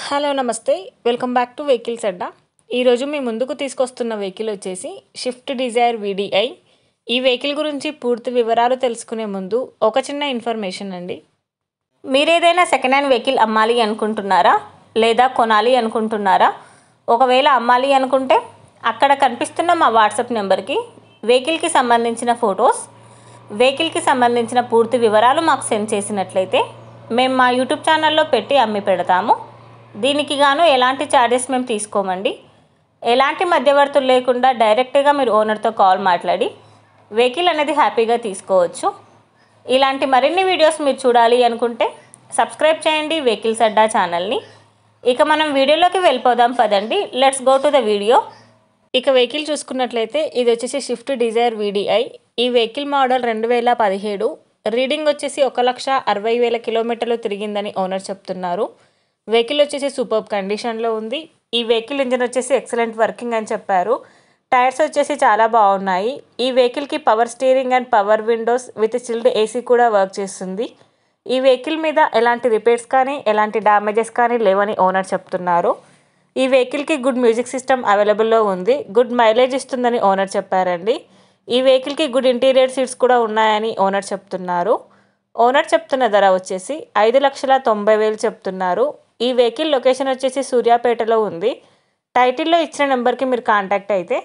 Hello నమస్తే welcome back to vehicles అడ్డా. ఈరోజు మీ ముందుకు తీసుకొస్తున్న వెహికల్ వచ్చేసి షిఫ్ట్ డిజైర్ వీడిఐ. ఈ వెహికల్ గురించి పూర్తి వివరాలు తెలుసుకునే ముందు ఒక చిన్న ఇన్ఫర్మేషన్ అండి. మీరు ఏదైనా సెకండ్ హ్యాండ్ వెహికల్ అమ్మాలి అనుకుంటున్నారా లేదా కొనాలి అనుకుంటున్నారా? ఒకవేళ అమ్మాలి అనుకుంటే అక్కడ కనిపిస్తున్న మా వాట్సాప్ నెంబర్కి వెహికల్కి సంబంధించిన ఫొటోస్, వెహికల్కి సంబంధించిన పూర్తి వివరాలు మాకు సెండ్ చేసినట్లయితే మేము మా యూట్యూబ్ ఛానల్లో పెట్టి అమ్మి పెడతాము. దీనికి గాను ఎలాంటి ఛార్జెస్ మేము తీసుకోమండి. ఎలాంటి మధ్యవర్తులు లేకుండా డైరెక్ట్గా మీరు ఓనర్తో కాల్ మాట్లాడి వెహికల్ అనేది హ్యాపీగా తీసుకోవచ్చు. ఇలాంటి మరిన్ని వీడియోస్ మీరు చూడాలి అనుకుంటే సబ్స్క్రైబ్ చేయండి వెహికల్స్ అడ్డా ఛానల్ని. ఇక మనం వీడియోలోకి వెళ్ళిపోదాం పదండి. Let's go to the video. ఇక వెహికల్ చూసుకున్నట్లయితే ఇది వచ్చేసి షిఫ్ట్ డిజైర్ వీడిఐ. ఈ వెహికల్ మోడల్ 2017. రీడింగ్ వచ్చేసి 1,60,000 కిలోమీటర్లు తిరిగిందని ఓనర్ చెప్తున్నారు. వెహికల్ వచ్చేసి సూపర్బ్ కండిషన్లో ఉంది. ఈ వెహికల్ ఇంజన్ వచ్చేసి ఎక్సలెంట్ వర్కింగ్ అని చెప్పారు. టైర్స్ వచ్చేసి చాలా బాగున్నాయి. ఈ వెహికల్కి power steering and power Windows with chilled AC కూడా వర్క్ చేస్తుంది. ఈ వెహికల్ మీద ఎలాంటి రిపేర్స్ కానీ ఎలాంటి డ్యామేజెస్ కానీ లేవని ఓనర్ చెప్తున్నారు. ఈ వెహికల్కి గుడ్ మ్యూజిక్ సిస్టమ్ అవైలబుల్లో ఉంది. గుడ్ మైలేజ్ ఇస్తుందని ఓనర్ చెప్పారండి. ఈ వెహికల్కి గుడ్ ఇంటీరియర్ సీట్స్ కూడా ఉన్నాయని ఓనర్ చెప్తున్నారు. ఓనర్ చెప్తున్న ధర వచ్చేసి 5,90,000 చెప్తున్నారు. ఈ వెహికల్ లొకేషన్ వచ్చేసి సూర్యాపేటలో ఉంది. టైటిల్లో ఇచ్చిన నెంబర్కి మీరు కాంటాక్ట్ అయితే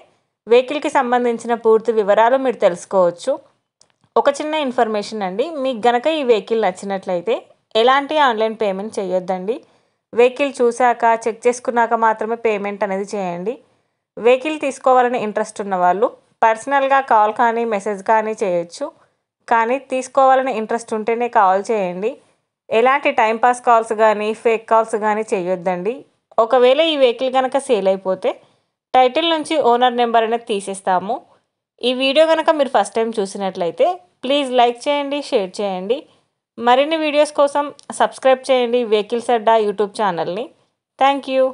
వెహికల్కి సంబంధించిన పూర్తి వివరాలు మీరు తెలుసుకోవచ్చు. ఒక చిన్న ఇన్ఫర్మేషన్ అండి, మీకు గనక ఈ వెహికల్ నచ్చినట్లయితే ఎలాంటి ఆన్లైన్ పేమెంట్ చేయొద్దండి. వెహికల్ చూశాక చెక్ చేసుకున్నాక మాత్రమే పేమెంట్ అనేది చేయండి. వెహికల్ తీసుకోవాలని ఇంట్రెస్ట్ ఉన్న వాళ్ళు పర్సనల్గా కాల్ కానీ మెసేజ్ కానీ చేయొచ్చు. కానీ తీసుకోవాలని ఇంట్రెస్ట్ ఉంటేనే కాల్ చేయండి. ఎలాంటి టైంపాస్ కాల్స్ కానీ ఫేక్ కాల్స్ కానీ చేయొద్దండి. ఒకవేళ ఈ వెహికల్ కనుక సేల్ అయిపోతే టైటిల్ నుంచి ఓనర్ నెంబర్ అనేది తీసేస్తాము. ఈ వీడియో కనుక మీరు ఫస్ట్ టైం చూసినట్లయితే ప్లీజ్ లైక్ చేయండి, షేర్ చేయండి. మరిన్ని వీడియోస్ కోసం సబ్స్క్రైబ్ చేయండి వెహికల్స్ అడ్డా యూట్యూబ్ ఛానల్ని. Thank you.